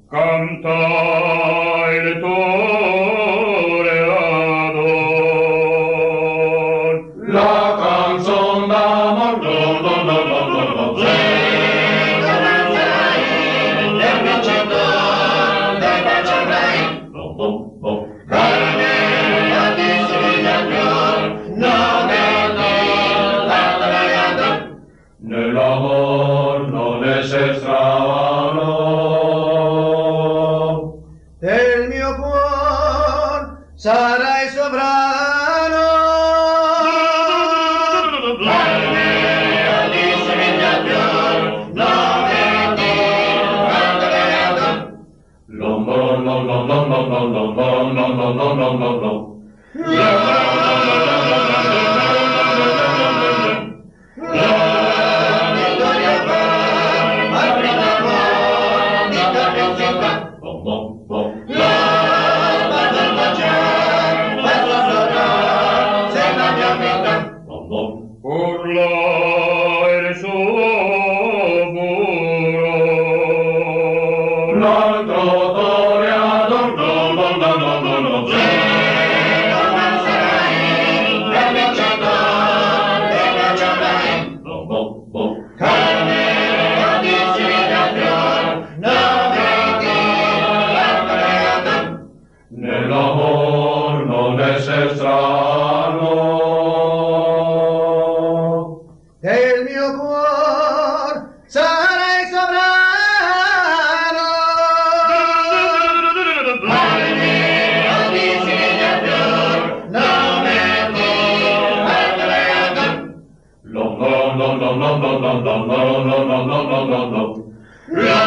Canta il toreador. La canzone d'amor, del vincitore del baciarai. Carne a ti si viaggiò, non è la traviata. nell'amor non esser strano. Del mio cuor sarai sovrano. Carne a ti si viaggiò, non è la traviata. Vittoria va, aprita va, vittoria zita. La spada al baciar, passo sopra, sei la mia vita. Urla il suo furor. L'altro toreador, Non sarai del vincitore del baciarai. Carne a ti si viaggiò, non vedi la traviata. nell'amor non esser strano. Del mio cuor sarai sovrano. Carne a ti si viaggiò, non vedi la traviata. No. La